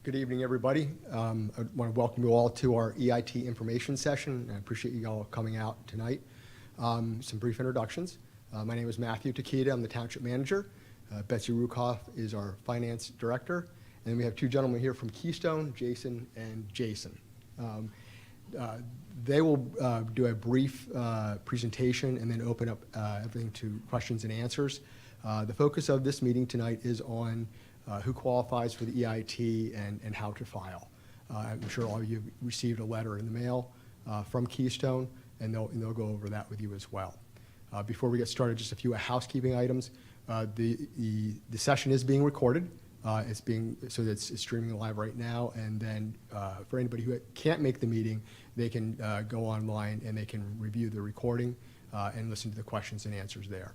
Good evening, everybody. I want to welcome you all to our EIT information session. I appreciate you all coming out tonight. Some brief introductions. My name is Matthew Takeda. I'm the Township Manager. Betsy Rukoff is our Finance Director. And we have two gentlemen here from Keystone, Jason and Jason. They will do a brief presentation and then open up everything to questions and answers. The focus of this meeting tonight is on who qualifies for the EIT and how to file. I'm sure all of you received a letter in the mail from Keystone, and they'll go over that with you as well. Before we get started, just a few housekeeping items. The session is being recorded. It's streaming live right now, and then for anybody who can't make the meeting, they can go online and they can review the recording and listen to the questions and answers there.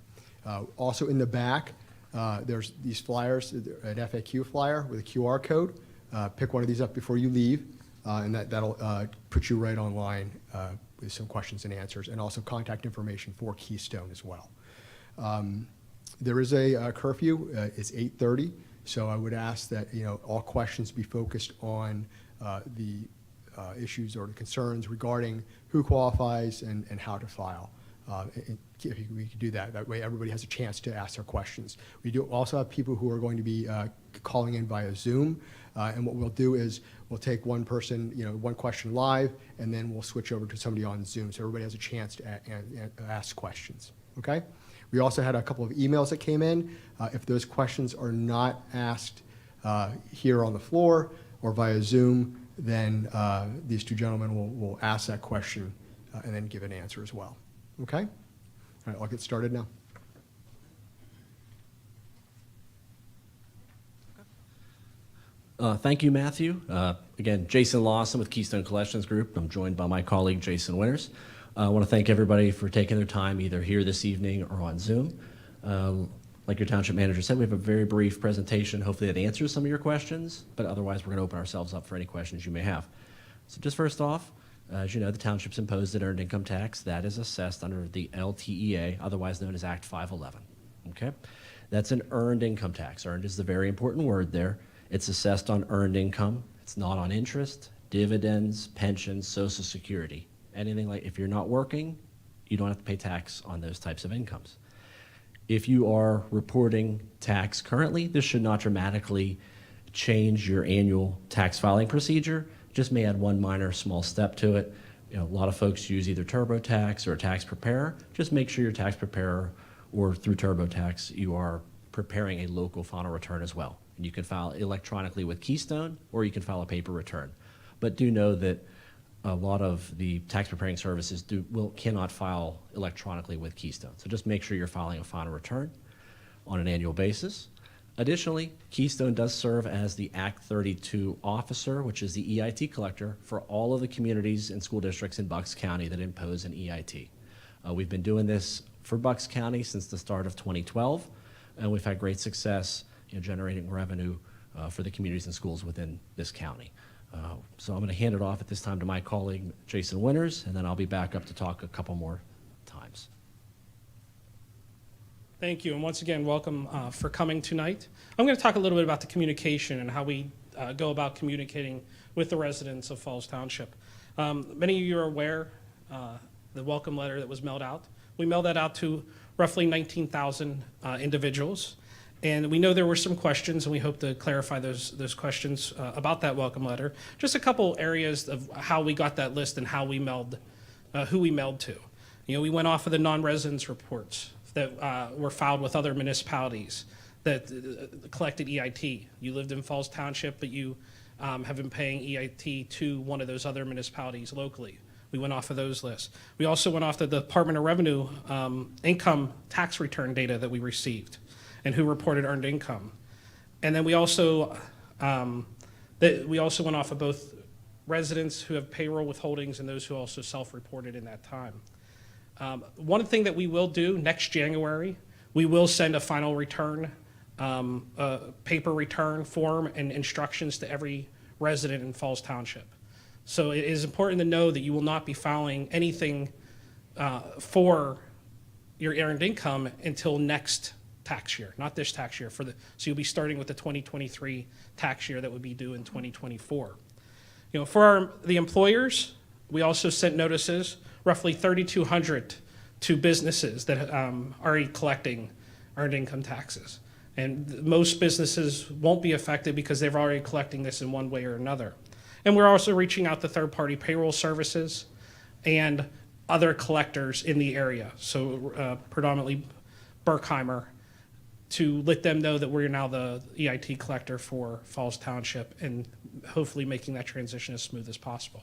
Also in the back, there's these flyers, an FAQ flyer with a QR code. Pick one of these up before you leave, and that'll put you right online with some questions and answers, and also contact information for Keystone as well. There is a curfew. It's 8:30, so I would ask that all questions be focused on the issues or the concerns regarding who qualifies and how to file. If we could do that. That way everybody has a chance to ask their questions. We do also have people who are going to be calling in via Zoom, and what we'll do is we'll take one person, one question live, and then we'll switch over to somebody on Zoom so everybody has a chance to ask questions, okay? We also had a couple of emails that came in. If those questions are not asked here on the floor or via Zoom, then these two gentlemen will ask that question and then give an answer as well. Okay? All right, I'll get started now. Thank you, Matthew. Again, Jason Lawson with Keystone Collections Group. I'm joined by my colleague, Jason Winters. I want to thank everybody for taking their time either here this evening or on Zoom. Like your Township Manager said, we have a very brief presentation. Hopefully that answers some of your questions, but otherwise we're going to open ourselves up for any questions you may have. So just first off, as you know, the Township's imposed an earned income tax that is assessed under the LTEA, otherwise known as Act 511. Okay? That's an earned income tax. Earned is the very important word there. It's assessed on earned income. It's not on interest, dividends, pensions, Social Security. Anything like, if you're not working, you don't have to pay tax on those types of incomes. If you are reporting tax currently, this should not dramatically change your annual tax filing procedure. Just may add one minor small step to it. A lot of folks use either TurboTax or a tax preparer. Just make sure your tax preparer or through TurboTax you are preparing a local final return as well. And you can file electronically with Keystone or you can file a paper return. But do know that a lot of the tax preparing services cannot file electronically with Keystone. So just make sure you're filing a final return on an annual basis. Additionally, Keystone does serve as the Act 32 officer, which is the EIT collector for all of the communities and school districts in Bucks County that impose an EIT. We've been doing this for Bucks County since the start of 2012, and we've had great success generating revenue for the communities and schools within this county. So I'm going to hand it off at this time to my colleague, Jason Winters, and then I'll be back up to talk a couple more times. Thank you, and once again, welcome for coming tonight. I'm going to talk a little bit about the communication and how we go about communicating with the residents of Falls Township. Many of you are aware the welcome letter that was mailed out. We mailed that out to roughly 19,000 individuals, and we know there were some questions, and we hope to clarify those questions about that welcome letter. Just a couple areas of how we got that list and how we mailed, who we mailed to. We went off of the non-residence reports that were filed with other municipalities that collected EIT. You lived in Falls Township, but you have been paying EIT to one of those other municipalities locally. We went off of those lists. We also went off the Department of Revenue income tax return data that we received and who reported earned income. And then we also went off of both residents who have payroll withholdings and those who also self-reported in that time. One thing that we will do next January, we will send a final return, paper return form and instructions to every resident in Falls Township. So it is important to know that you will not be filing anything for your earned income until next tax year, not this tax year. So you'll be starting with the 2023 tax year that would be due in 2024. For the employers, we also sent notices, roughly 3,200 to businesses that are already collecting earned income taxes. And most businesses won't be affected because they're already collecting this in one way or another. And we're also reaching out to third-party payroll services and other collectors in the area, so predominantly Berkheimer, to let them know that we're now the EIT collector for Falls Township and hopefully making that transition as smooth as possible.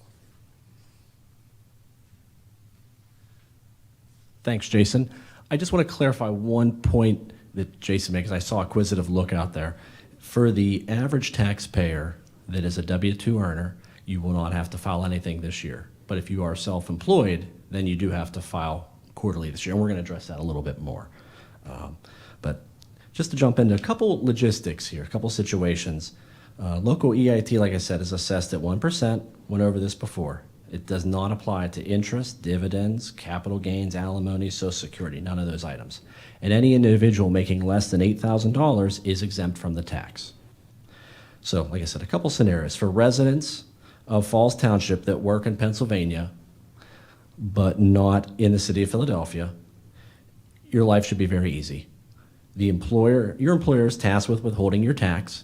Thanks, Jason. I just want to clarify one point that Jason made, because I saw a acquisitive look out there. For the average taxpayer that is a W-2 earner, you will not have to file anything this year. But if you are self-employed, then you do have to file quarterly this year, and we're going to address that a little bit more. But just to jump into a couple logistics here, a couple situations. Local EIT, like I said, is assessed at 1%. Went over this before. It does not apply to interest, dividends, capital gains, alimony, Social Security, none of those items. And any individual making less than $8,000 is exempt from the tax. So, like I said, a couple scenarios. For residents of Falls Township that work in Pennsylvania, but not in the city of Philadelphia, your life should be very easy. Your employer is tasked with withholding your tax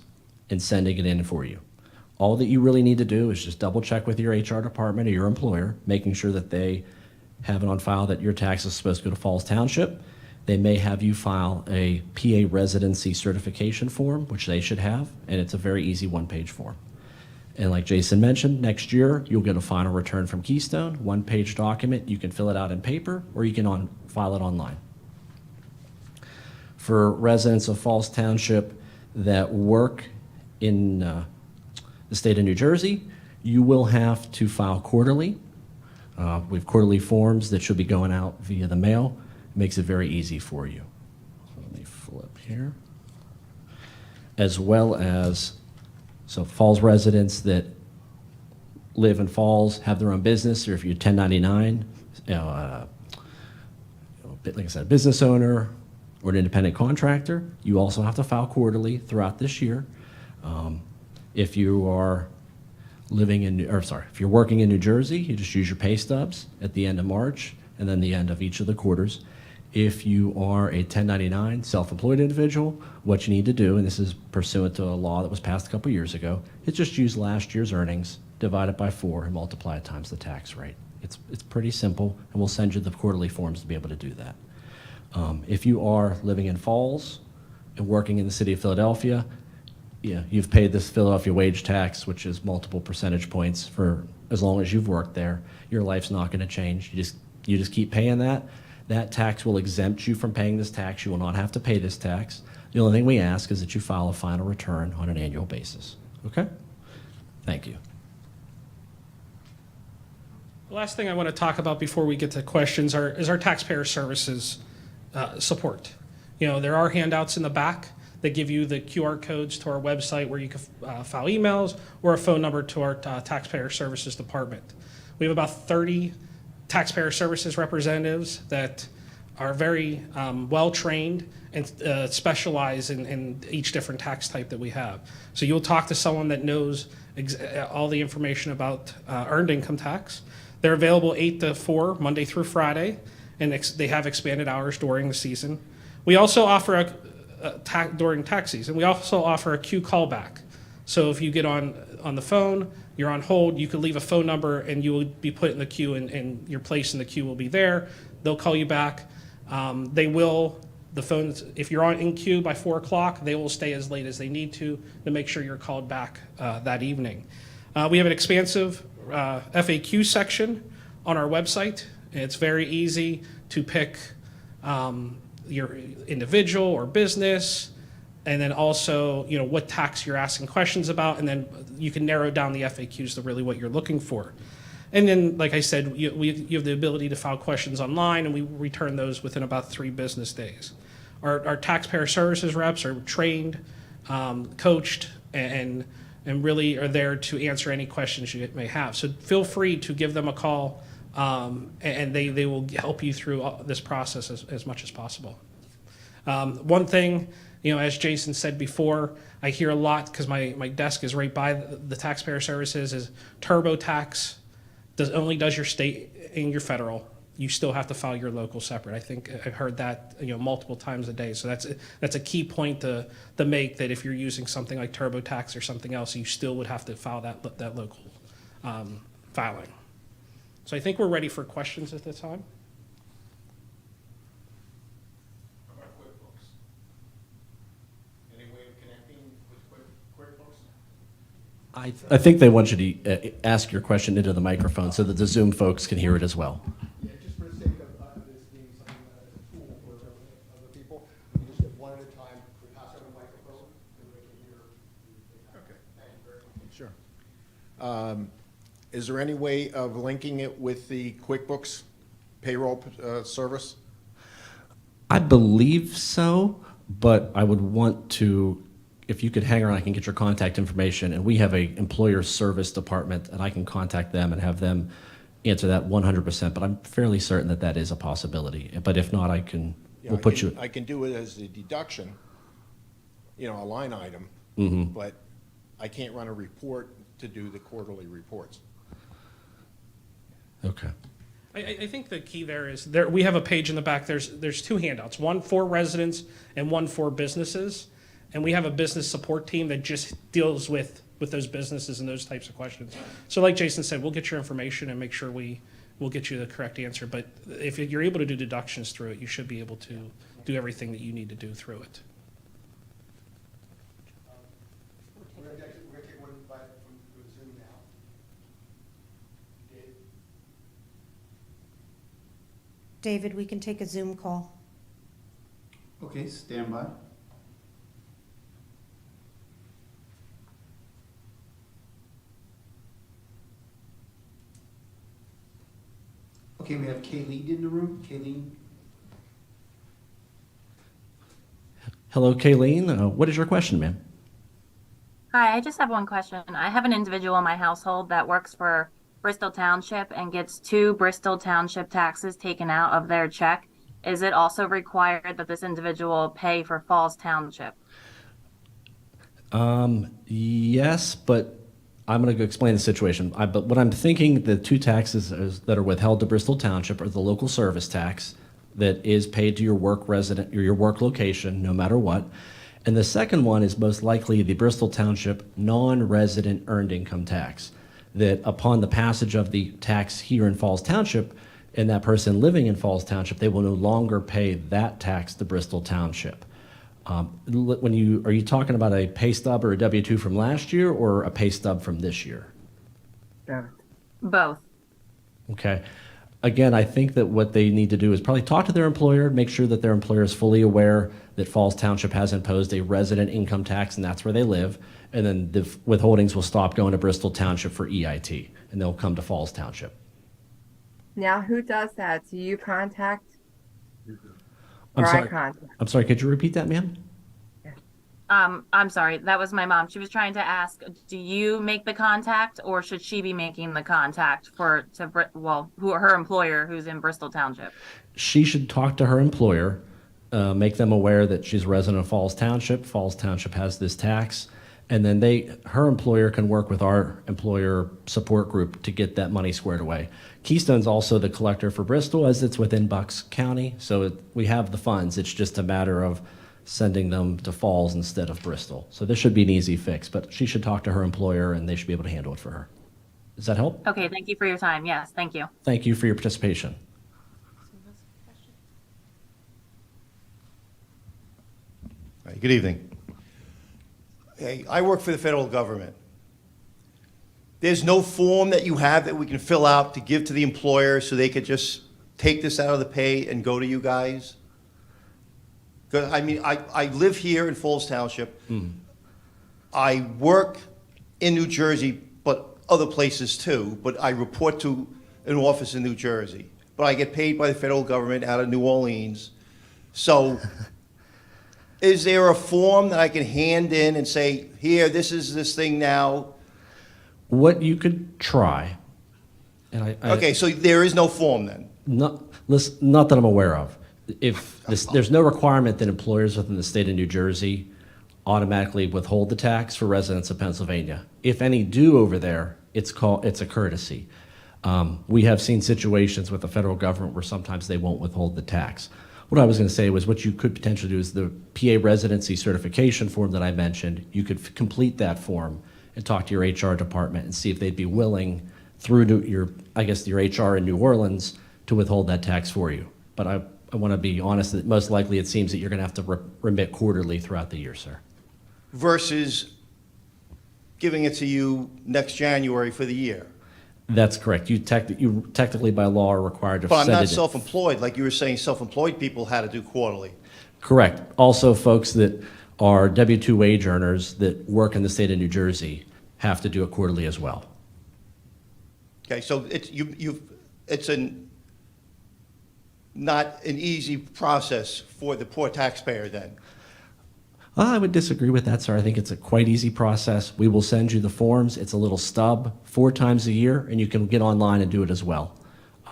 and sending it in for you. All that you really need to do is just double check with your HR department or your employer, making sure that they have it on file that your tax is supposed to go to Falls Township. They may have you file a PA residency certification form, which they should have, and it's a very easy one-page form. And like Jason mentioned, next year you'll get a final return from Keystone, one-page document. You can fill it out in paper or you can file it online. For residents of Falls Township that work in the state of New Jersey, you will have to file quarterly. We have quarterly forms that should be going out via the mail. It makes it very easy for you. So let me flip here. As well as, so Falls residents that live in Falls, have their own business, or if you're 1099, like I said, a business owner or an independent contractor, you also have to file quarterly throughout this year. If you are if you're working in New Jersey, you just use your pay stubs at the end of March and then the end of each of the quarters. If you are a 1099 self-employed individual, what you need to do, and this is pursuant to a law that was passed a couple years ago, is just use last year's earnings, divide it by 4, and multiply it times the tax rate. It's pretty simple, and we'll send you the quarterly forms to be able to do that. If you are living in Falls and working in the city of Philadelphia, you've paid this Philadelphia wage tax, which is multiple percentage points for as long as you've worked there. Your life's not going to change. You just keep paying that. That tax will exempt you from paying this tax. You will not have to pay this tax. The only thing we ask is that you file a final return on an annual basis. Okay? Thank you. The last thing I want to talk about before we get to questions is our taxpayer services support. There are handouts in the back that give you the QR codes to our website where you can file emails or a phone number to our taxpayer services department. We have about 30 taxpayer services representatives that are very well-trained and specialize in each different tax type that we have. So you'll talk to someone that knows all the information about earned income tax. They're available 8 to 4, Monday through Friday, and they have expanded hours during the season. We also offer during tax season, we also offer a queue callback. So if you get on the phone, you're on hold, you can leave a phone number and you will be put in the queue and your place in the queue will be there. They'll call you back. The phones, if you're in queue by 4 o'clock, they will stay as late as they need to make sure you're called back that evening. We have an expansive FAQ section on our website. It's very easy to pick your individual or business, and then also what tax you're asking questions about, and then you can narrow down the FAQs to really what you're looking for. And then, like I said, you have the ability to file questions online, and we return those within about 3 business days. Our taxpayer services reps are trained, coached, and really are there to answer any questions you may have. So feel free to give them a call, and they will help you through this process as much as possible. One thing, as Jason said before, I hear a lot because my desk is right by the taxpayer services is TurboTax only does your state and your federal. You still have to file your local separate. I think I've heard that multiple times a day. So that's a key point to make, that if you're using something like TurboTax or something else, you still would have to file that local filing. So I think we're ready for questions at this time. How about QuickBooks? Any way of connecting with QuickBooks? I think they want you to ask your question into the microphone so that the Zoom folks can hear it as well. Yeah, just for the sake of this being something as a tool for other people, we just get one at a time, we pass over the microphone, and we can hear. Okay. Thank you very much. Sure. Is there any way of linking it with the QuickBooks payroll service? I believe so, but I would want to, if you could hang around, I can get your contact information, and we have a employer service department, and I can contact them and have them answer that 100%, but I'm fairly certain that that is a possibility. But if not, we'll put you. I can do it as a deduction, a line item, but I can't run a report to do the quarterly reports. Okay. I think the key there is we have a page in the back. There's two handouts, one for residents and one for businesses. And we have a business support team that just deals with those businesses and those types of questions. So like Jason said, we'll get your information and make sure we'll get you the correct answer. But if you're able to do deductions through it, you should be able to do everything that you need to do through it. We're gonna take one from Zoom now. Dave? David, we can take a Zoom call. Okay, stand by. Okay, we have Kayleen in the room. Kayleen? Hello, Kayleen. What is your question, ma'am? Hi, I just have one question. I have an individual in my household that works for Bristol Township and gets 2 Bristol Township taxes taken out of their check. Is it also required that this individual pay for Falls Township? Yes, but I'm going to explain the situation. But what I'm thinking, the 2 taxes that are withheld to Bristol Township are the local service tax that is paid to your work resident or your work location, no matter what. And the second one is most likely the Bristol Township non-resident earned income tax, that upon the passage of the tax here in Falls Township, and that person living in Falls Township, they will no longer pay that tax to Bristol Township. Are you talking about a pay stub or a W-2 from last year, or a pay stub from this year? Both. Okay. Again, I think that what they need to do is probably talk to their employer, make sure that their employer is fully aware that Falls Township has imposed a resident income tax, and that's where they live. And then the withholdings will stop going to Bristol Township for EIT, and they'll come to Falls Township. Now, who does that? Do you contact? I'm Or I sorry. contact? I'm sorry. Could you repeat that, ma'am? I'm sorry, that was my mom. She was trying to ask, do you make the contact or should she be making the contact her employer who's in Bristol Township? She should talk to her employer, make them aware that she's a resident of Falls Township. Falls Township has this tax, and then her employer can work with our employer support group to get that money squared away. Keystone's also the collector for Bristol, as it's within Bucks County, so we have the funds. It's just a matter of sending them to Falls instead of Bristol. So this should be an easy fix, but she should talk to her employer, and they should be able to handle it for her. Does that help? Okay, thank you for your time. Yes, thank you. Thank you for your participation. Hi, good evening. Hey, I work for the federal government. There's no form that you have that we can fill out to give to the employer so they could just take this out of the pay and go to you guys? Because, I mean, I live here in Falls Township. I work in New Jersey, but other places too, but I report to an office in New Jersey. But I get paid by the federal government out of New Orleans. So is there a form that I can hand in and say, here, this is this thing now? What you could try, and Okay, so there is no form then? not that I'm aware of. There's no requirement that employers within the state of New Jersey automatically withhold the tax for residents of Pennsylvania. If any do over there, it's a courtesy. We have seen situations with the federal government where sometimes they won't withhold the tax. What I was going to say was what you could potentially do is the PA residency certification form that I mentioned, you could complete that form and talk to your HR department and see if they'd be willing through to your HR in New Orleans to withhold that tax for you. But I want to be honest that most likely it seems that you're going to have to remit quarterly throughout the year, sir. Versus giving it to you next January for the year. That's correct. You technically by law are required to But I'm send not it. self-employed, like you were saying, self-employed people had to do quarterly. Correct. Also, folks that are W-2 wage earners that work in the state of New Jersey have to do it quarterly as well. Okay, so it's not an easy process for the poor taxpayer then. I would disagree with that, sir. I think it's a quite easy process. We will send you the forms. It's a little stub 4 times a year, and you can get online and do it as well.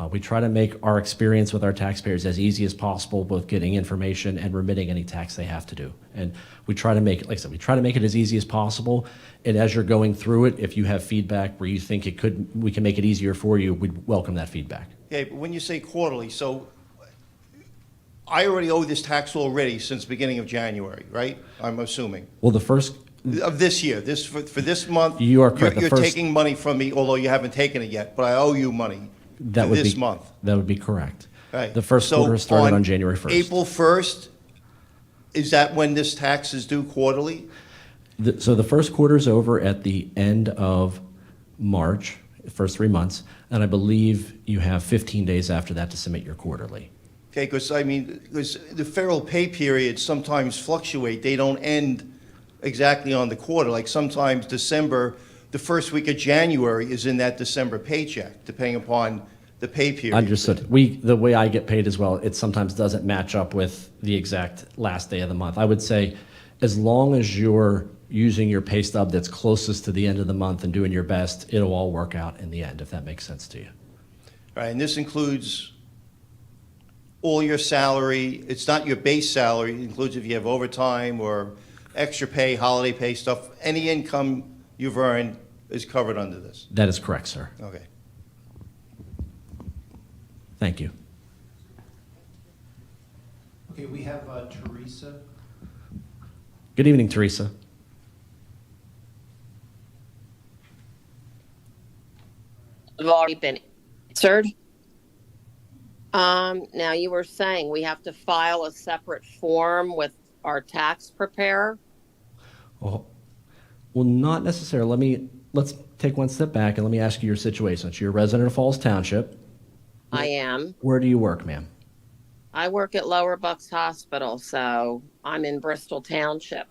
We try to make our experience with our taxpayers as easy as possible, both getting information and remitting any tax they have to do. And we try to make it, like I said, we try to make it as easy as possible. And as you're going through it, if you have feedback where you think we can make it easier for you, we'd welcome that feedback. Okay, but when you say quarterly, so I already owe this tax already since beginning of January, right? I'm assuming. Well, the first, Of this year, for this month. You are correct. The You're first- taking money from me, although you haven't taken it yet, but I owe you money that for would this be, month. that would be correct. Right. The first So quarter started on January 1st. April 1st, is that when this tax is due quarterly? So the first quarter is over at the end of March, the first 3 months, and I believe you have 15 days after that to submit your quarterly. Okay, because the federal pay periods sometimes fluctuate. They don't end exactly on the quarter. Like sometimes December, the first week of January is in that December paycheck, depending upon the pay period. Understood. The way I get paid as well, it sometimes doesn't match up with the exact last day of the month. I would say as long as you're using your pay stub that's closest to the end of the month and doing your best, it'll all work out in the end, if that makes sense to you. All right, and this includes all your salary. It's not your base salary. It includes if you have overtime or extra pay, holiday pay stuff. Any income you've earned is covered under this. That is correct, sir. Okay. Thank you. Okay, we have Teresa. Good evening, Teresa. Have already been answered. Now you were saying we have to file a separate form with our tax preparer. Well, not necessarily. Let's take one step back and let me ask you your situation. So you're a resident of Falls Township. I am. Where do you work, ma'am? I work at Lower Bucks Hospital, so I'm in Bristol Township.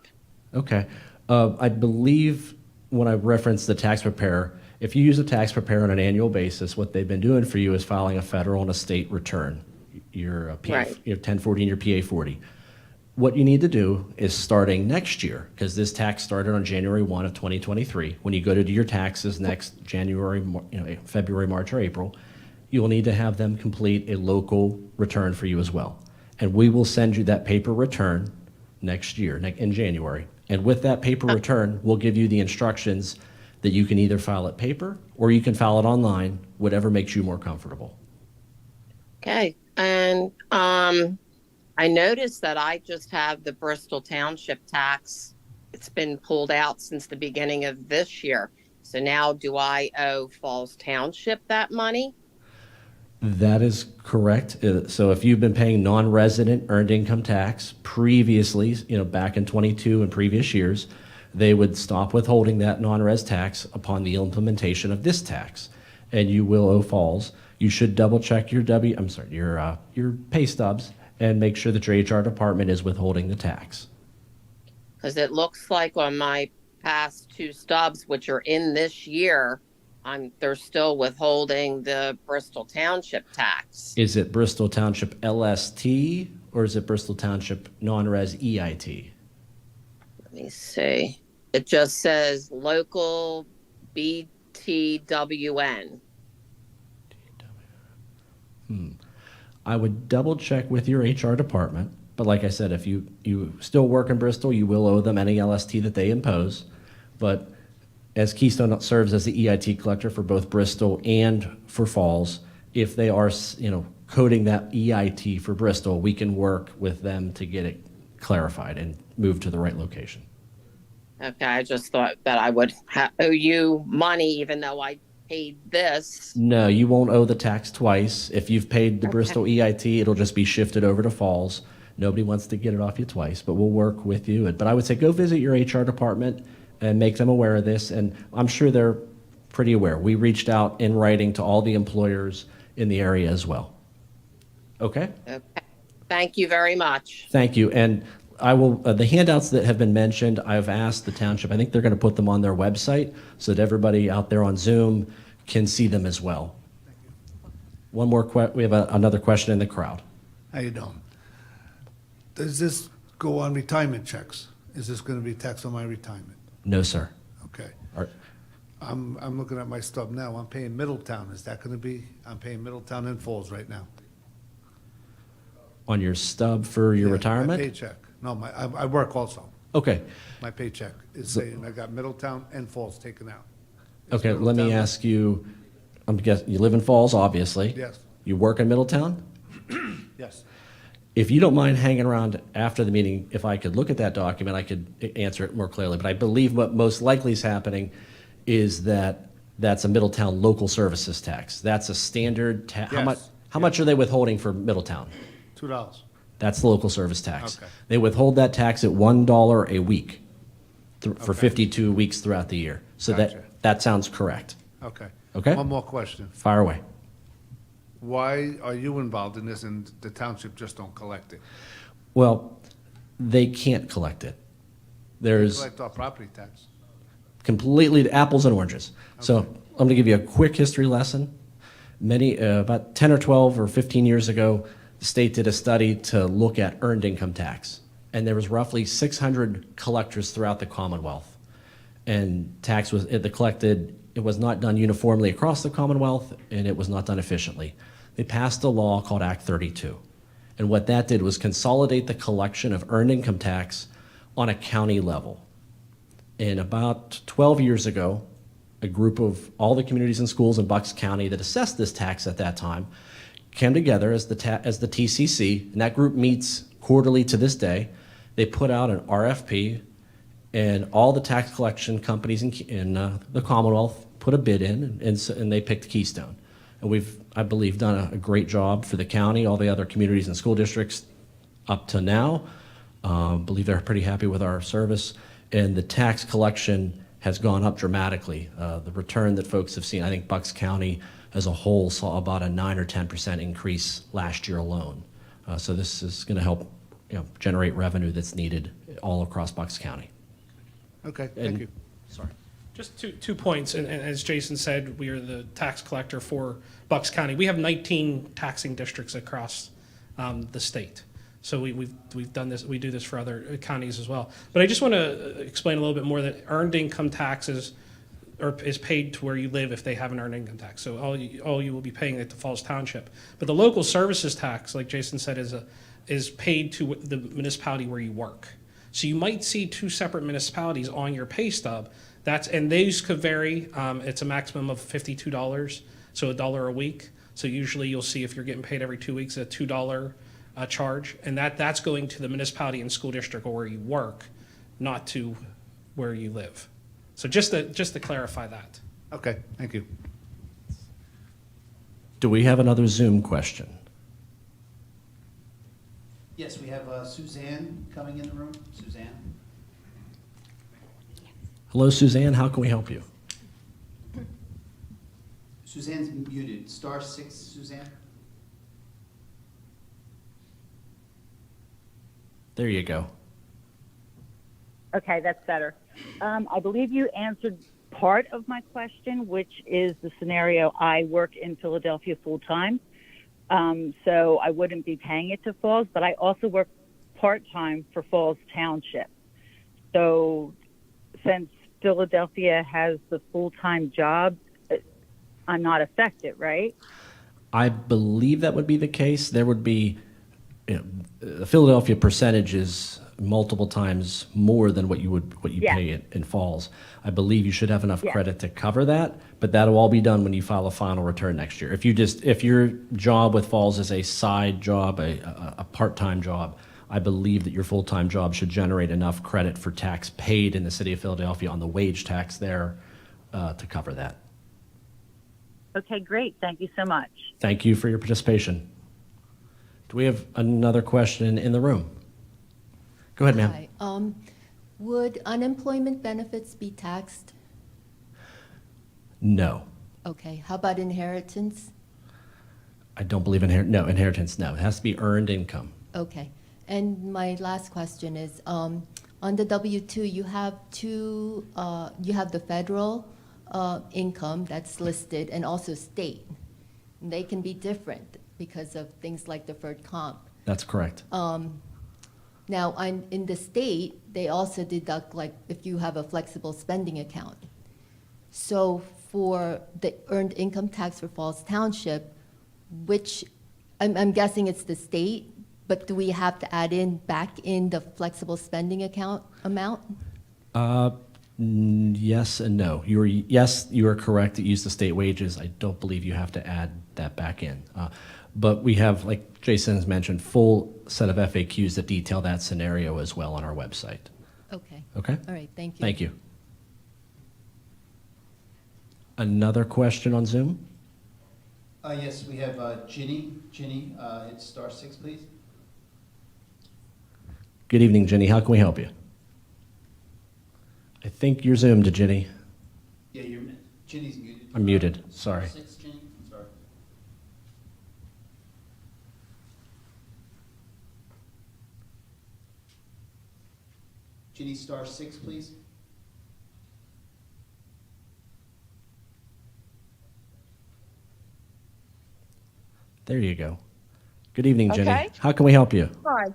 Okay. I believe when I referenced the tax preparer, if you use a tax preparer on an annual basis, what they've been doing for you is filing a federal and a state return. Your Right. Your 1040 and your PA 40. What you need to do is starting next year, because this tax started on January 1 of 2023. When you go to do your taxes next January, February, March, or April, you will need to have them complete a local return for you as well. And we will send you that paper return next year, in January. And with that paper return, we'll give you the instructions that you can either file it paper or you can file it online, whatever makes you more comfortable. Okay. And I noticed that I just have the Bristol Township tax. It's been pulled out since the beginning of this year. So now do I owe Falls Township that money? That is correct. So if you've been paying non-resident earned income tax previously, back in 22 and previous years, they would stop withholding that non-res tax upon the implementation of this tax, and you will owe Falls. You should double check your your pay stubs and make sure that your HR department is withholding the tax. Because it looks like on my past 2 stubs, which are in this year, they're still withholding the Bristol Township tax. Is it Bristol Township LST or is it Bristol Township non-res EIT? Let me see. It just says local BTWN. I would double check with your HR department, but like I said, if you still work in Bristol, you will owe them any LST that they impose. But as Keystone serves as the EIT collector for both Bristol and for Falls, if they are, coding that EIT for Bristol, we can work with them to get it clarified and move to the right location. Okay, I just thought that I would owe you money even though I paid this. No, you won't owe the tax twice. If you've paid the Okay. Bristol EIT, it'll just be shifted over to Falls. Nobody wants to get it off you twice, but we'll work with you. But I would say go visit your HR department and make them aware of this, and I'm sure they're pretty aware. We reached out in writing to all the employers in the area as well. Okay? Okay. Thank you very much. Thank you. And I will, the handouts that have been mentioned, I've asked the township, I think they're going to put them on their website so that everybody out there on Zoom can see them as well. One more we have another question in the crowd. How you doing? Does this go on retirement checks? Is this going to be taxed on my retirement? No, sir. Okay. Are- I'm looking at my stub now. I'm paying Middletown. Is that going to be? I'm paying Middletown and Falls right now. On your stub for your Yeah, retirement? My paycheck. No, I work also. Okay. My paycheck is saying I got Middletown and Falls taken out. Is Okay, let me Middletown- ask you, I'm guessing you live in Falls, obviously. Yes. You work in Middletown? Yes. If you don't mind hanging around after the meeting, if I could look at that document, I could answer it more clearly. But I believe what most likely is happening is that that's a Middletown local services tax. That's a standard tax. Yes. How much are they withholding for Middletown? $2. That's the local service tax. Okay. They withhold that tax at $1 a week for Okay. 52 weeks throughout the year. So Gotcha. that sounds correct. Okay. Okay. One more question. Fire away. Why are you involved in this and the township just don't collect it? Well, they can't collect it. There's Collect our property tax. completely apples and oranges. So I'm going to give you a quick history lesson. About 10 or 12 or 15 years ago, the state did a study to look at earned income tax. And there was roughly 600 collectors throughout the Commonwealth. And tax was collected. It was not done uniformly across the Commonwealth, and it was not done efficiently. They passed a law called Act 32. And what that did was consolidate the collection of earned income tax on a county level. And about 12 years ago, a group of all the communities and schools in Bucks County that assessed this tax at that time came together as the TCC, and that group meets quarterly to this day. They put out an RFP, and all the tax collection companies in the Commonwealth put a bid in, and they picked Keystone. And we've, I believe, done a great job for the county, all the other communities and school districts up to now. Believe they're pretty happy with our service, and the tax collection has gone up dramatically. The return that folks have seen, I think Bucks County as a whole saw about a 9 or 10% increase last year alone. So this is going to help generate revenue that's needed all across Bucks County. Okay, thank you. Sorry. Just two points, and as Jason said, we are the tax collector for Bucks County. We have 19 taxing districts across the state. So we've done this. We do this for other counties as well. But I just want to explain a little bit more that earned income taxes is paid to where you live if they have an earned income tax. So all you will be paying at the Falls Township. But the local services tax, like Jason said, is paid to the municipality where you work. So you might see two separate municipalities on your pay stub. And these could vary. It's a maximum of $52, so $1 a week. So usually you'll see if you're getting paid every 2 weeks a $2 charge, and that's going to the municipality and school district or where you work, not to where you live. So just to clarify that. Okay, thank you. Do we have another Zoom question? Yes, we have Suzanne coming in the room. Suzanne? Hello, Suzanne. How can we help you? Suzanne's muted. *6, Suzanne? There you go. Okay, that's better. I believe you answered part of my question, which is the scenario. I work in Philadelphia full-time, so I wouldn't be paying it to Falls, but I also work part-time for Falls Township. So since Philadelphia has the full-time job, I'm not affected, right? I believe that would be the case. There would be, the Philadelphia percentage is multiple times more than what you Yeah. pay in Falls. I believe you should have enough Yeah. credit to cover that, but that'll all be done when you file a final return next year. If your job with Falls is a side job, a part-time job, I believe that your full-time job should generate enough credit for tax paid in the city of Philadelphia on the wage tax there to cover that. Okay, great. Thank you so much. Thank you for your participation. Do we have another question in the room? Go ahead, ma'am. Hi. Would unemployment benefits be taxed? No. Okay. How about inheritance? I don't believe inheritance, no. It has to be earned income. Okay. And my last question is, on the W-2, you have you have the federal income that's listed and also state. And they can be different because of things like deferred comp. That's correct. Now, in the state, they also deduct, like, if you have a flexible spending account. So for the earned income tax for Falls Township, which I'm guessing it's the state, but do we have to add back in the flexible spending account amount? Yes and no. You are correct to use the state wages. I don't believe you have to add that back in. But we have, like Jason has mentioned, full set of FAQs that detail that scenario as well on our website. Okay. Okay? All right, thank you. Thank you. Another question on Zoom? Yes, we have Ginny. Ginny, it's *6, please. Good evening, Jenny. How can we help you? I think you're Zoomed, Jenny. Yeah, Ginny's muted. I'm muted. Sorry. *6, Ginny, I'm sorry. Ginny, *6, please. There you go. Good evening, Jenny. Okay. How can we help you? Hi.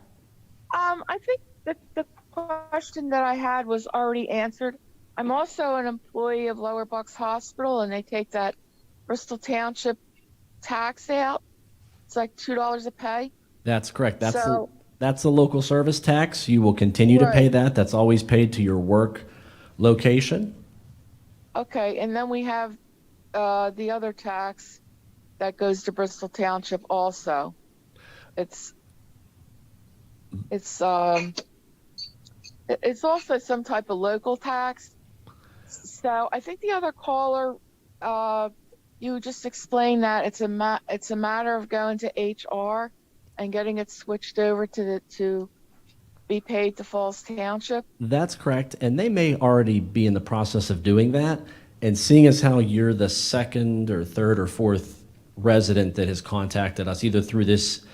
I think the question that I had was already answered. I'm also an employee of Lower Bucks Hospital, and they take that Bristol Township tax out. It's like $2 a pay. That's correct. So- That's a local service tax. You will continue to pay Right. that. That's always paid to your work location. Okay, and then we have the other tax that goes to Bristol Township also. It's also some type of local tax. So I think the other caller, you just explained that it's a matter of going to HR and getting it switched over to be paid to Falls Township. That's correct. And they may already be in the process of doing that. And seeing as how you're the second or third or fourth resident that has contacted us, either through this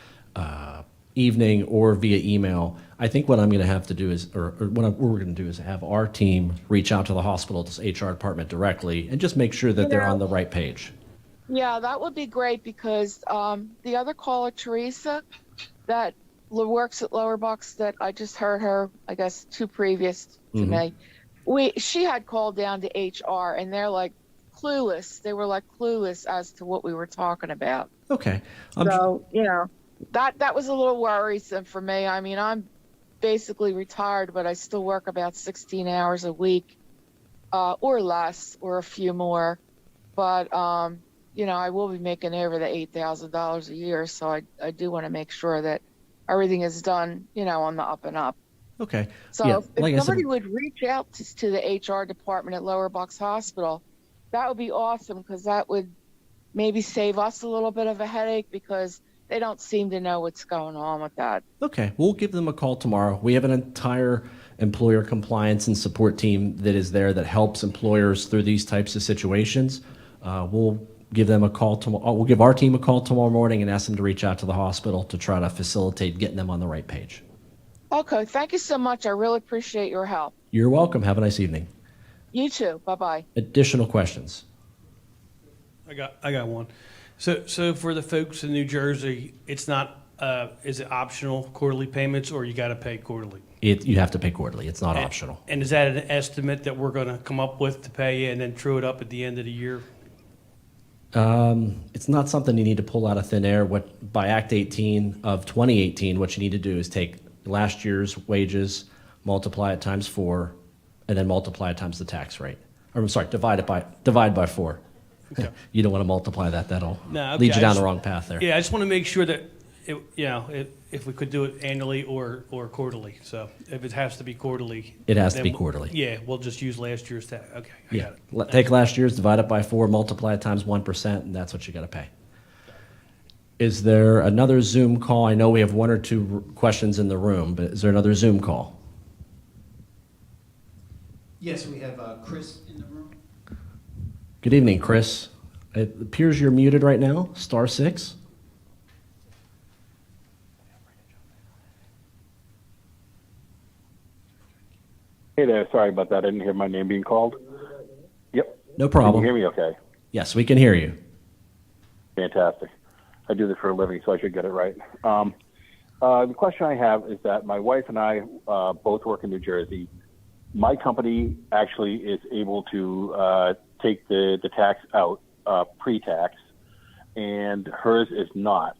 evening or via email, I think what I'm going to have to do is, or what we're going to do is have our team reach out to the hospital's HR department directly and just make sure that they're on the right page. Yeah, that would be great because the other caller, Teresa, that works at Lower Bucks, that I just heard her, I guess, two previous to me. She had called down to HR, and they're like clueless. They were like clueless as to what we were talking about. Okay. So, that was a little worrisome for me. I mean, I'm basically retired, but I still work about 16 hours a week, or less, or a few more. But, I will be making over the $8,000 a year, so I do want to make sure that everything is done, on the up and up. Okay. So Yeah, if like I said- somebody would reach out to the HR department at Lower Bucks Hospital, that would be awesome, because that would maybe save us a little bit of a headache, because they don't seem to know what's going on with that. Okay, we'll give them a call tomorrow. We have an entire employer compliance and support team that is there that helps employers through these types of situations. We'll give them a call tomorrow. We'll give our team a call tomorrow morning and ask them to reach out to the hospital to try to facilitate getting them on the right page. Okay, thank you so much. I really appreciate your help. You're welcome. Have a nice evening. You too. Bye-bye. Additional questions? I got one. So for the folks in New Jersey, it's not, is it optional quarterly payments, or you got to pay quarterly? You have to pay quarterly. It's not optional. And is that an estimate that we're going to come up with to pay you and then true it up at the end of the year? It's not something you need to pull out of thin air. What by Act 18 of 2018, what you need to do is take last year's wages, multiply it times 4, and then multiply it times the tax rate. Or I'm sorry, divide by 4. Okay. You don't want to multiply that. That'll No, okay, lead you I down just- the wrong path there. Yeah, I just want to make sure that, if we could do it annually or quarterly. So if it has to be quarterly. It has to then be we'll- quarterly. Yeah, we'll just use last year's tax. Okay, I got it. Take last year's, divide it by 4, multiply it times 1%, and that's what you got to pay. Is there another Zoom call? I know we have 1 or 2 questions in the room, but is there another Zoom call? Yes, we have Chris in the room. Good evening, Chris. It appears you're muted right now. *6. Hey there, sorry about that. I didn't hear my name being called. Yep. No problem. Can you hear me okay? Yes, we can hear you. Fantastic. I do this for a living, so I should get it right. The question I have is that my wife and I both work in New Jersey. My company actually is able to take the tax out pre-tax, and hers is not.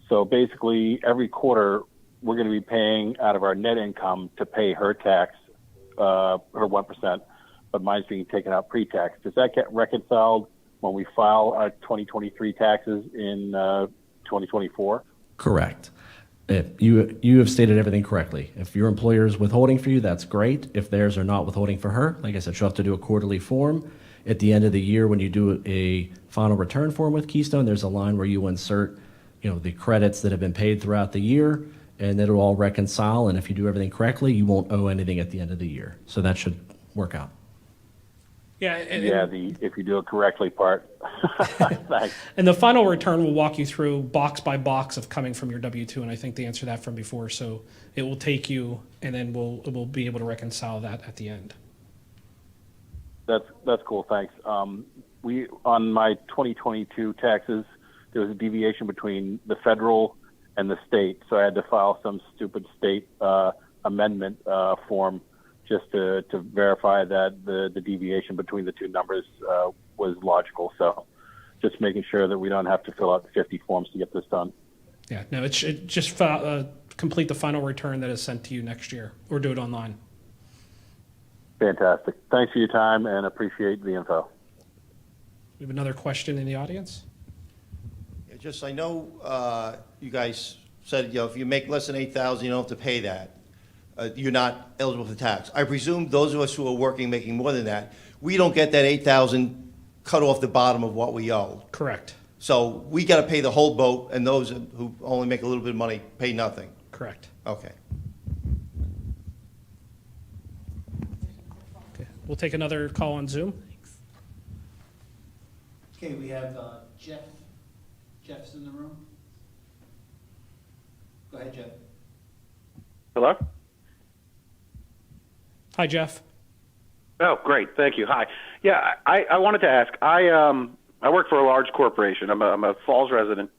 So basically, every quarter, we're going to be paying out of our net income to pay her tax, her 1%, but mine's being taken out pre-tax. Does that get reconciled when we file our 2023 taxes in 2024? Correct. You have stated everything correctly. If your employer is withholding for you, that's great. If theirs are not withholding for her, like I said, she'll have to do a quarterly form. At the end of the year, when you do a final return form with Keystone, there's a line where you insert, the credits that have been paid throughout the year, and it'll all reconcile. And if you do everything correctly, you won't owe anything at the end of the year. So that should work out. Yeah, if you do it correctly part. Thanks. and the final return will walk you through box by box of coming from your W-2, and I think they answered that from before. So it will take you, and then we'll be able to reconcile that at the end. That's cool. Thanks. We on my 2022 taxes, there was a deviation between the federal and the state, so I had to file some stupid state amendment form just to verify that the deviation between the two numbers was logical. So just making sure that we don't have to fill out 50 forms to get this done. Yeah, no, it just complete the final return that is sent to you next year, or do it online. Fantastic. Thanks for your time and appreciate the info. We have another question in the audience. I know you guys said, if you make less than $8,000, you don't have to pay that. You're not eligible for tax. I presume those of us who are working, making more than that, we don't get that $8,000 cut off the bottom of what we owe. Correct. So we got to pay the whole boat, and those who only make a little bit of money pay nothing. Correct. Okay. Okay. We'll take another call on Zoom. Okay, we have Jeff. Jeff's in the room. Go ahead, Jeff. Hello? Hi, Jeff. Oh, great. Thank you. Hi. Yeah, I wanted to ask. I work for a large corporation. I'm a Falls resident,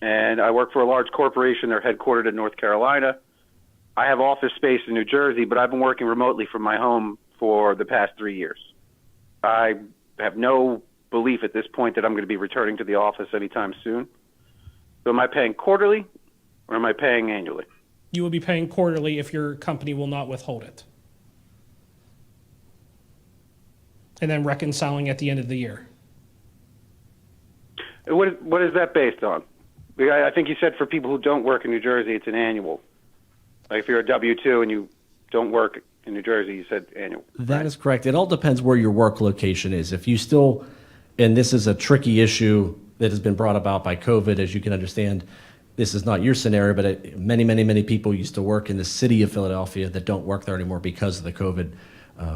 and I work for a large corporation. They're headquartered in North Carolina. I have office space in New Jersey, but I've been working remotely from my home for the past 3 years. I have no belief at this point that I'm going to be returning to the office anytime soon. So am I paying quarterly or am I paying annually? You will be paying quarterly if your company will not withhold it. And then reconciling at the end of the year. What is that based on? I think you said for people who don't work in New Jersey, it's an annual. Like if you're a W-2 and you don't work in New Jersey, you said annual. That is correct. It all depends where your work location is. If you still, and this is a tricky issue that has been brought about by COVID, as you can understand, this is not your scenario, but many, many, many people used to work in the city of Philadelphia that don't work there anymore because of the COVID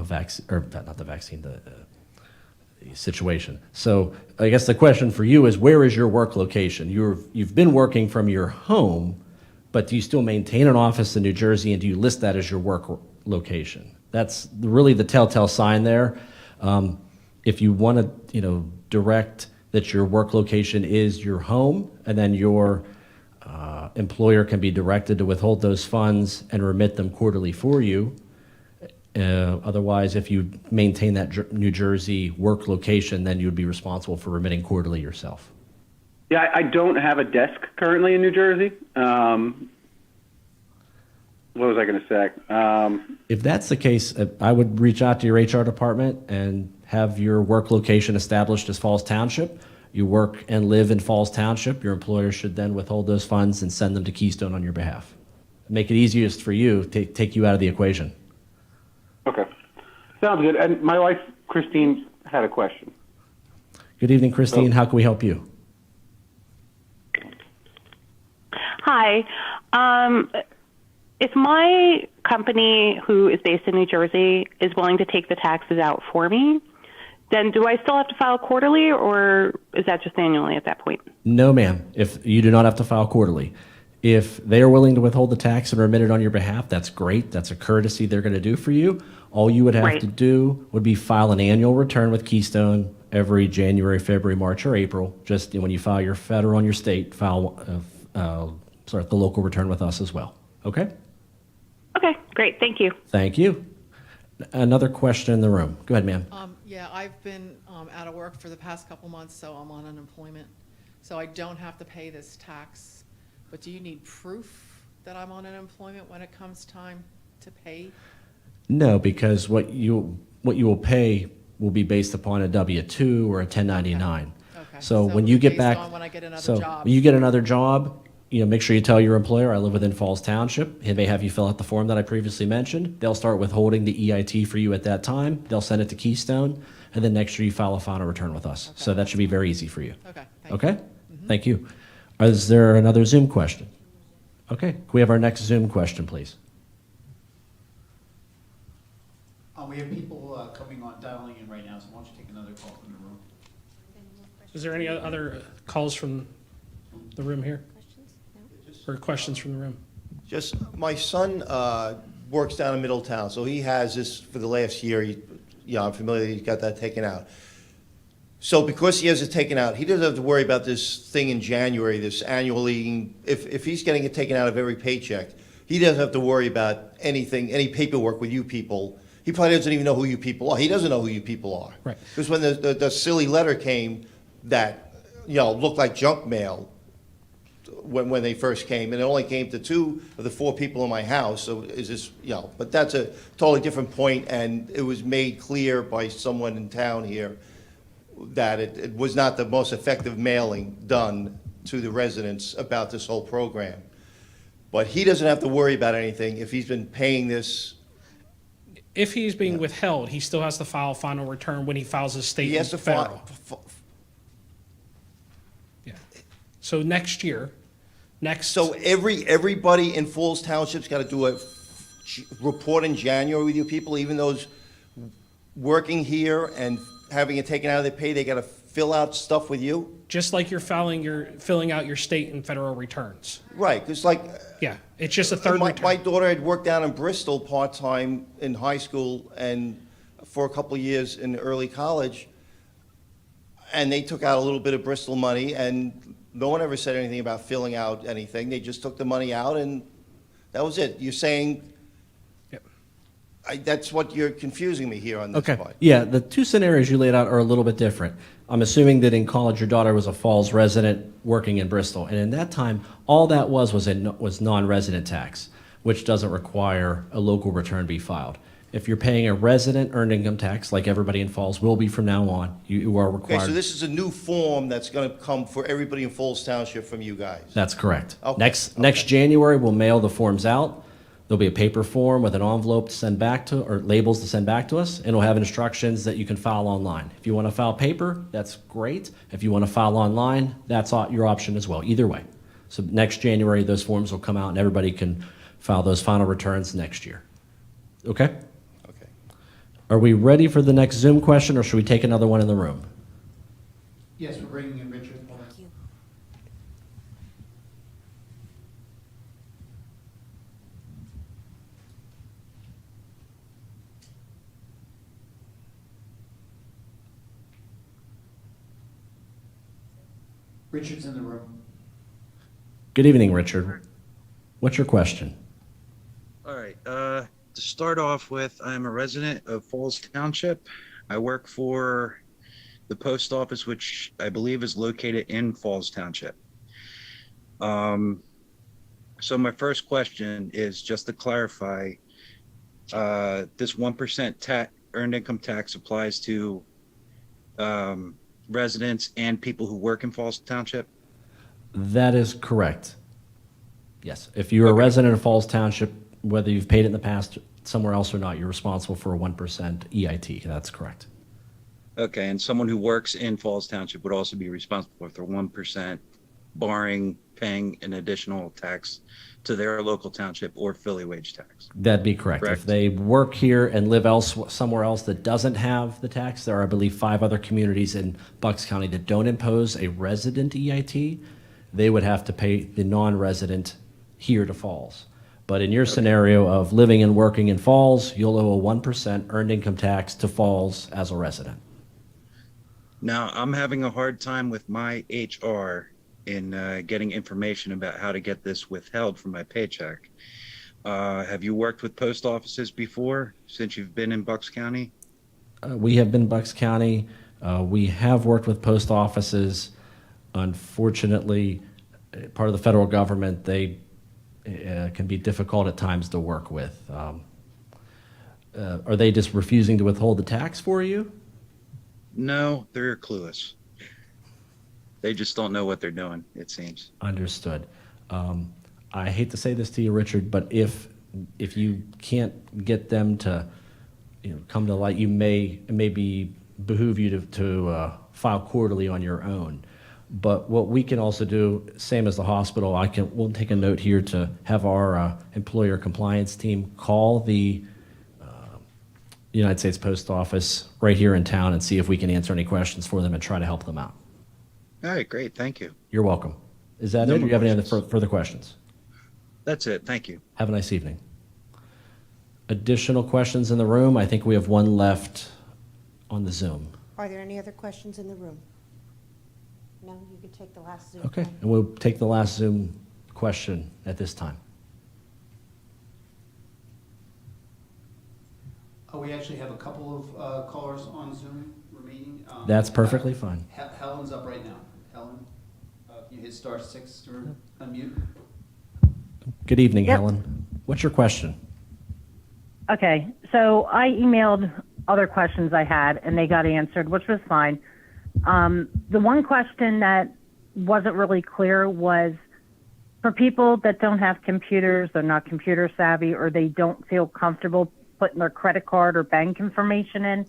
vaccine, or not the vaccine, the situation. So I guess the question for you is, where is your work location? You've been working from your home, but do you still maintain an office in New Jersey, and do you list that as your work location? That's really the telltale sign there. If you want to, direct that your work location is your home, and then your employer can be directed to withhold those funds and remit them quarterly for you, Otherwise, if you maintain that New Jersey work location, then you'd be responsible for remitting quarterly yourself. Yeah, I don't have a desk currently in New Jersey. What was I going to say? If that's the case, I would reach out to your HR department and have your work location established as Falls Township. You work and live in Falls Township. Your employer should then withhold those funds and send them to Keystone on your behalf. Make it easiest for you, take you out of the equation. Okay. Sounds good. And my wife, Christine, had a question. Good evening, Christine. How can we help you? Hi. If my company, who is based in New Jersey, is willing to take the taxes out for me, then do I still have to file quarterly, or is that just annually at that point? No, ma'am. If you do not have to file quarterly. If they are willing to withhold the tax and remit it on your behalf, that's great. That's a courtesy they're going to do for you. All you would have to do would be file an annual return with Keystone every January, February, March, or April. Just when you file your federal and your state, file the local return with us as well. Okay? Okay, great. Thank you. Thank you. Another question in the room. Go ahead, ma'am. Yeah, I've been out of work for the past couple months, so I'm on unemployment. So I don't have to pay this tax. But do you need proof that I'm on unemployment when it comes time to pay? No, because what you will pay will be based upon a W-2 or a 1099. Okay. So when you get back, on when I get another so job. when you get another job, make sure you tell your employer, I live within Falls Township. They may have you fill out the form that I previously mentioned. They'll start withholding the EIT for you at that time. They'll send it to Keystone, and then next year you file a final return with us. So that should be very easy for you. Okay. Okay? Thank you. Is there another Zoom question? Okay. Can we have our next Zoom question, please? We have people coming on, dialing in right now, so why don't you take another call from the room? Is there any other calls from the room here? Or questions from the room? Just, my son works down in Middletown, so he has this for the last year. I'm familiar, he's got that taken out. So because he has it taken out, he doesn't have to worry about this thing in January, this annually, if he's getting it taken out of every paycheck, he doesn't have to worry about anything, any paperwork with you people. He probably doesn't even know who you people are. He doesn't know who you people are. Right. Because when the silly letter came that, looked like junk mail, when they first came, and it only came to 2 of the 4 people in my house, so is this, but that's a totally different point, and it was made clear by someone in town here that it was not the most effective mailing done to the residents about this whole program. But he doesn't have to worry about anything if he's been paying this. If he's being withheld, he still has to file a final return when he files his state He has and to federal. Yeah. So next year, So everybody in Falls Township's got to do a report in January with you people, even those working here and having it taken out of their pay, they got to fill out stuff with you? Just like you're filling out your state and federal returns. Right, because Yeah, it's just a third return. my daughter had worked down in Bristol part-time in high school and for a couple of years in early college, and they took out a little bit of Bristol money, and no one ever said anything about filling out anything. They just took the money out, and that was it. You're saying, that's what you're confusing me here on this part. Yeah, the 2 scenarios you laid out are a little bit different. I'm assuming that in college your daughter was a Falls resident working in Bristol, and in that time, all that was non-resident tax, which doesn't require a local return be filed. If you're paying a resident earned income tax, like everybody in Falls will be from now on, you are required. Okay, so this is a new form that's going to come for everybody in Falls Township from you guys? That's correct. Okay. Next January, we'll mail the forms out. There'll be a paper form with an envelope to send back to, or labels to send back to us, and it'll have instructions that you can file online. If you want to file paper, that's great. If you want to file online, that's your option as well, either way. So next January, those forms will come out and everybody can file those final returns next year. Okay? Okay. Are we ready for the next Zoom question, or should we take another one in the room? Yes, we're bringing in Richard. Hold on. Richard's in the room. Good evening, Richard. What's your question? All right. To start off with, I'm a resident of Falls Township. I work for the post office, which I believe is located in Falls Township. So my first question is just to clarify, this 1% earned income tax applies to residents and people who work in Falls Township? That is correct. Yes. If you're a resident of Falls Township, whether you've paid it in the past somewhere else or not, you're responsible for a 1% EIT. That's correct. Okay, and someone who works in Falls Township would also be responsible for 1%, barring paying an additional tax to their local township or Philly wage tax. That'd be correct. If they work here and live somewhere else that doesn't have the tax, there are, I believe, 5 other communities in Bucks County that don't impose a resident EIT. They would have to pay the non-resident here to Falls. But in your scenario of living and working in Falls, you'll owe a 1% earned income tax to Falls as a resident. Now, I'm having a hard time with my HR in getting information about how to get this withheld from my paycheck. Have you worked with post offices before since you've been in Bucks County? We have been Bucks County. We have worked with post offices. Unfortunately, part of the federal government, they can be difficult at times to work with. Are they just refusing to withhold the tax for you? No, they're clueless. They just don't know what they're doing, it seems. Understood. I hate to say this to you, Richard, but if you can't get them to come to light, it may behoove you to file quarterly on your own. But what we can also do, same as the hospital, we'll take a note here to have our employer compliance team call the United States Post Office right here in town and see if we can answer any questions for them and try to help them out. All right, great, thank you. You're welcome. Is that it, or do you have any other further questions? That's it, thank you. Have a nice evening. Additional questions in the room? I think we have one left on the Zoom. Are there any other questions in the room? No, you could take the last Zoom. Okay, call. and we'll take the last Zoom question at this time. We actually have a couple of callers on Zoom remaining. That's perfectly fine. Helen's up right now. Helen, you hit *6 to unmute. Good evening, Yep. Helen. What's your question? Okay, so I emailed other questions I had, and they got answered, which was fine. The one question that wasn't really clear was for people that don't have computers, they're not computer savvy, or they don't feel comfortable putting their credit card or bank information in,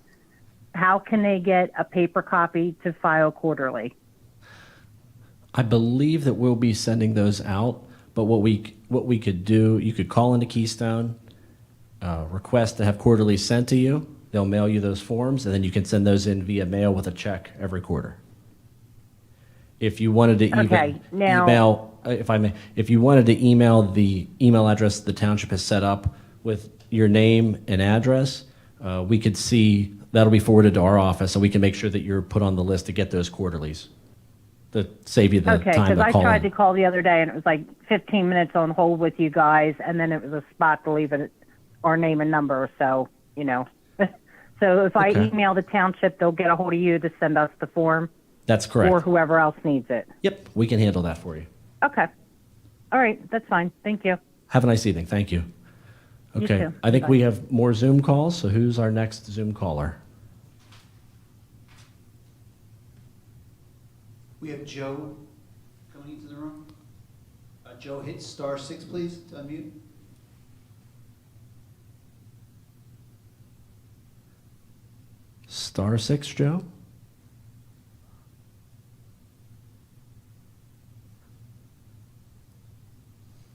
how can they get a paper copy to file quarterly? I believe that we'll be sending those out, but what we could do, you could call into Keystone, request to have quarterly sent to you. They'll mail you those forms, and then you can send those in via mail with a check every quarter. If you wanted to email, if I may, if you wanted to email the email address the township has set up with your name and address, we could see that'll be forwarded to our office, so we can make sure that you're put on the list to get those quarterlies. To save you the Okay, time because to I call tried in. to call the other day, and it was like 15 minutes on hold with you guys, and then it was a spot to leave it, our name and number, so, So if I Okay. email the township, they'll get a hold of you to send us the form? That's correct. Or whoever else needs it? Yep, we can handle that for you. Okay. All right, that's fine. Thank you. Have a nice evening. Thank you. You Okay, too. I think Bye. we have more Zoom calls, so who's our next Zoom caller? We have Joe coming into the room. Joe, hit *6, please, to unmute. *6, Joe?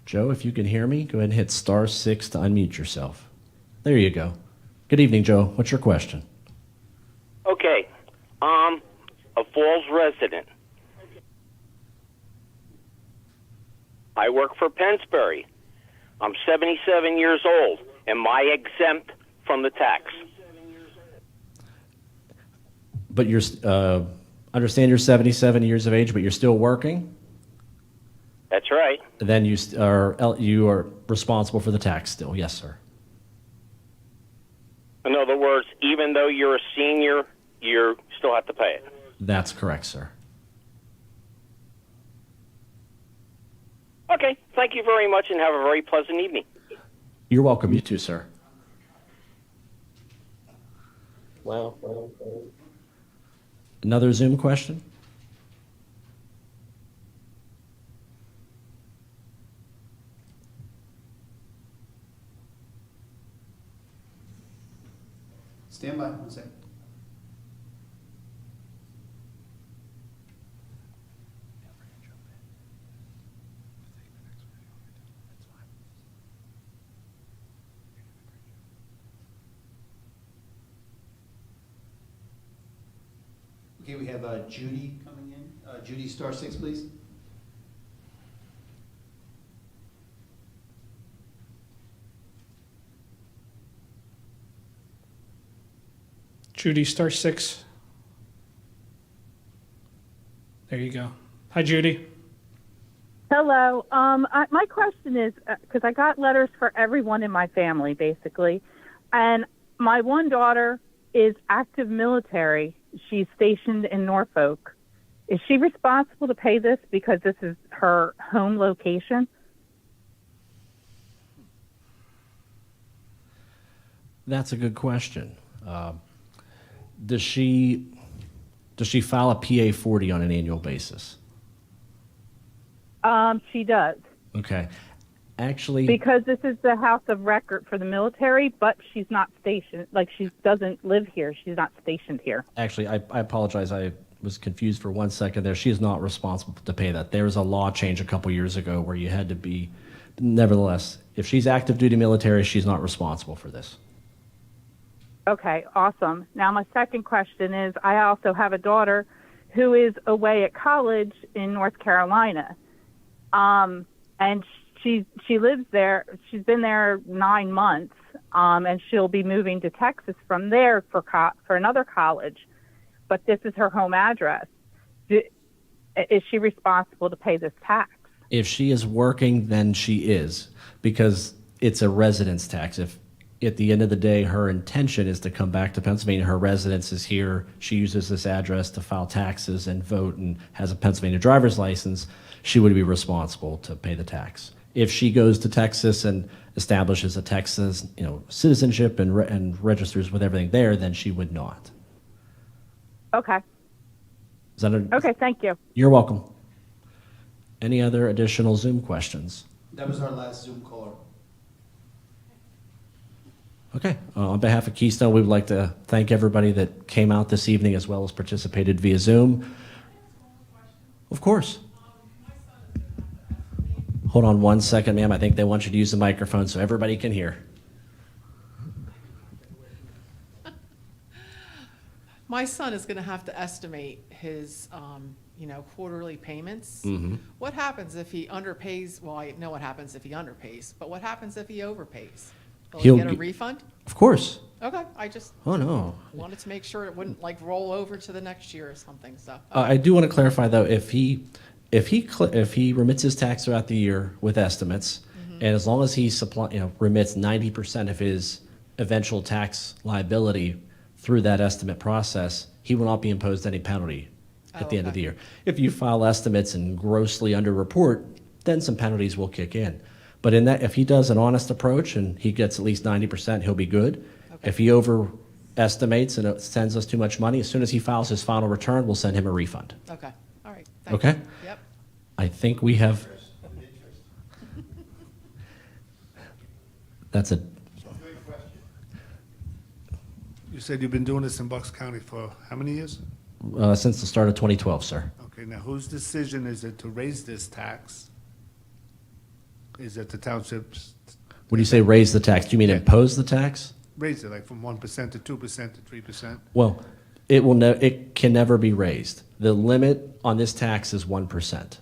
Joe, if you can hear me, go ahead and hit *6 to unmute yourself. There you go. Good evening, Joe. What's your question? Okay, I'm a Falls resident. I work for Pensbury. I'm 77 years old. Am I exempt from the tax? But you're, understand you're 77 years of age, but you're still working? That's right. Then you are responsible for the tax still. Yes, sir. In other words, even though you're a senior, you still have to pay it. That's correct, sir. Okay, thank you very much and have a very pleasant evening. You're welcome. You too, sir. Well, Another Zoom question? Stand by, 1 second. Okay, we have Judy coming in. Judy, *6, please. Judy, *6. There you go. Hi, Judy. Hello. My question is, because I got letters for everyone in my family, basically, and my one daughter is active military. She's stationed in Norfolk. Is she responsible to pay this because this is her home location? That's a good question. Does she file a PA 40 on an annual basis? She does. Okay. Actually, Because this is the house of record for the military, but she's not stationed, like she doesn't live here. She's not stationed here. actually, I apologize. I was confused for 1 second there. She is not responsible to pay that. There was a law change a couple years ago where you had to be. Nevertheless, if she's active duty military, she's not responsible for this. Okay, awesome. Now my second question is, I also have a daughter who is away at college in North Carolina. And she lives there. She's been there 9 months, and she'll be moving to Texas from there for another college. But this is her home address. Is she responsible to pay this tax? If she is working, then she is, because it's a residence tax. If at the end of the day her intention is to come back to Pennsylvania, her residence is here, she uses this address to file taxes and vote and has a Pennsylvania driver's license, she would be responsible to pay the tax. If she goes to Texas and establishes a Texas, citizenship and registers with everything there, then she would not. Okay. Is that Okay, thank you. You're welcome. Any other additional Zoom questions? That was our last Zoom caller. Okay. On behalf of Keystone, we would like to thank everybody that came out this evening as well as participated via Zoom. Of course. Hold on 1 second, ma'am. I think they want you to use the microphone so everybody can hear. My son is going to have to estimate his, quarterly payments. Mm-hmm. What happens if he underpays? Well, I know what happens if he underpays, but what happens if he overpays? Will he get a refund? Of course. Okay, I just Oh, no. wanted to make sure it wouldn't roll over to the next year or something. So I do want to clarify, though, if he remits his tax throughout the year with estimates, and as long as he remits 90% of his eventual tax liability through that estimate process, he will not be imposed any penalty at the end of the year. If you file estimates and grossly underreport, then some penalties will kick in. But if he does an honest approach and he gets at least 90%, he'll be good. Okay. If he overestimates and it sends us too much money, as soon as he files his final return, we'll send him a refund. okay, all right. Okay? You. Yep. I think we have. That's a. You said you've been doing this in Bucks County for how many years? Since the start of 2012, sir. Okay, now whose decision is it to raise this tax? Is it the township's? When you say raise the tax, do you mean impose the tax? Raise it like from 1% to 2% to 3%? Well, it can never be raised. The limit on this tax is 1%.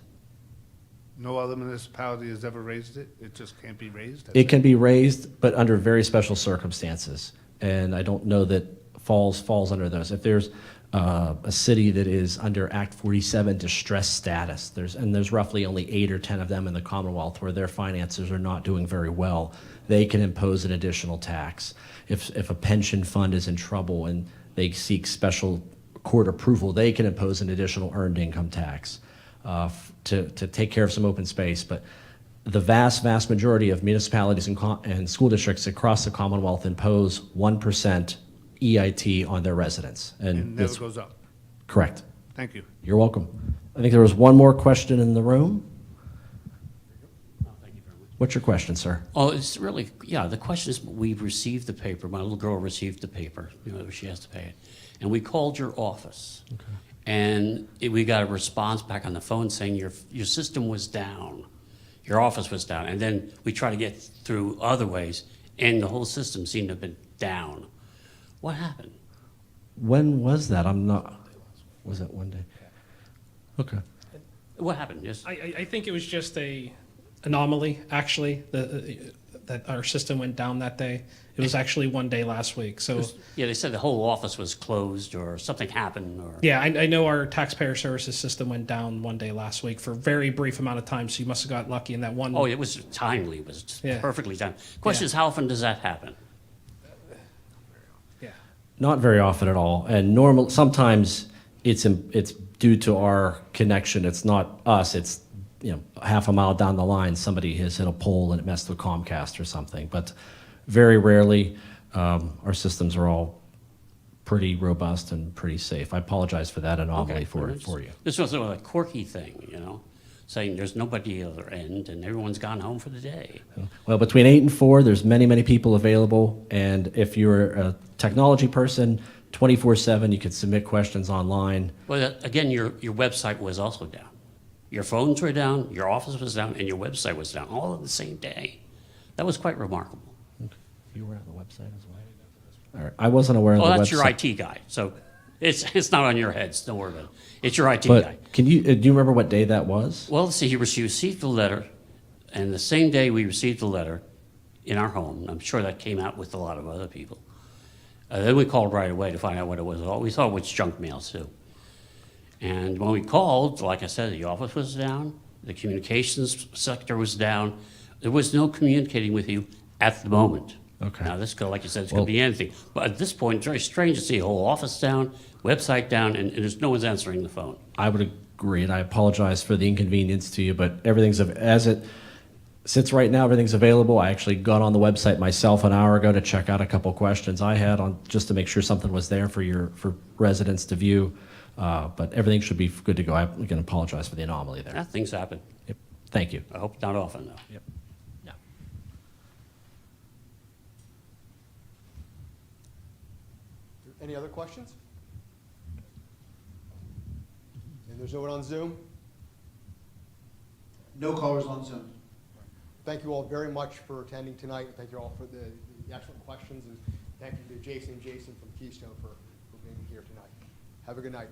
No other municipality has ever raised it? It just can't be raised? It can be raised, but under very special circumstances. And I don't know that falls under those. If there's a city that is under Act 47 distress status. There's roughly only 8 or 10 of them in the Commonwealth where their finances are not doing very well. They can impose an additional tax. If a pension fund is in trouble and they seek special court approval, they can impose an additional earned income tax to take care of some open space. But the vast majority of municipalities and school districts across the Commonwealth impose 1% EIT on their residents. And it never this- goes up. Correct. Thank you. You're welcome. I think there was one more question in the room. What's your question, sir? Oh, it's really, yeah, the question is, we received the paper, my little girl received the paper, she has to pay it. And we called your office. Okay. And we got a response back on the phone saying your system was down, your office was down. And then we tried to get through other ways, and the whole system seemed to have been down. What happened? When was that? Was that one day? Okay. What happened? Yes. I think it was just a anomaly, actually, that our system went down that day. It was actually one day last week, so. Yeah, they said the whole office was closed or something happened or. Yeah, I know our taxpayer services system went down one day last week for a very brief amount of time, so you must have got lucky in that one. Oh, it was timely, it was just Yeah. perfectly timed. Question is, how often does that happen? Not very often at all. And sometimes it's due to our connection. It's not us. It's half a mile down the line, somebody has hit a pole and it messed with Comcast or something. But very rarely, our systems are all pretty robust and pretty safe. I apologize for that anomaly for you. This was sort of a quirky thing, saying there's nobody at the other end and everyone's gone home for the day. Well, between 8 and 4, there's many people available. And if you're a technology person, 24/7, you could submit questions online. Well, again, your website was also down. Your phones were down, your office was down, and your website was down all on the same day. That was quite remarkable. You were on the website as well? All right. I wasn't aware of the website. Oh, that's your IT guy. So it's not on your heads. Don't worry about it. It's your IT But guy. do you remember what day that was? Well, let's see. He received the letter, and the same day we received the letter in our home, I'm sure that came out with a lot of other people. Then we called right away to find out what it was. We thought it was junk mail, too. And when we called, like I said, the office was down, the communications sector was down. There was no communicating with you at the moment. Okay. Now, this could, like you said, this could be anything. But at this point, it's very strange to see a whole office down, website down, and there's no one's answering the phone. I would agree, and I apologize for the inconvenience to you, but everything's as it sits right now. Everything's available. I actually got on the website myself an hour ago to check out a couple questions I had on just to make sure something was there for residents to view. But everything should be good to go. I can apologize for the anomaly there. Yeah, things happen. Yep. Thank you. I hope not often, though. Yep. Yeah. Any other questions? And there's no one on Zoom? No callers on Zoom. Thank you all very much for attending tonight. Thank you all for the excellent questions, and thank you to Jason from Keystone for being here tonight. Have a good night.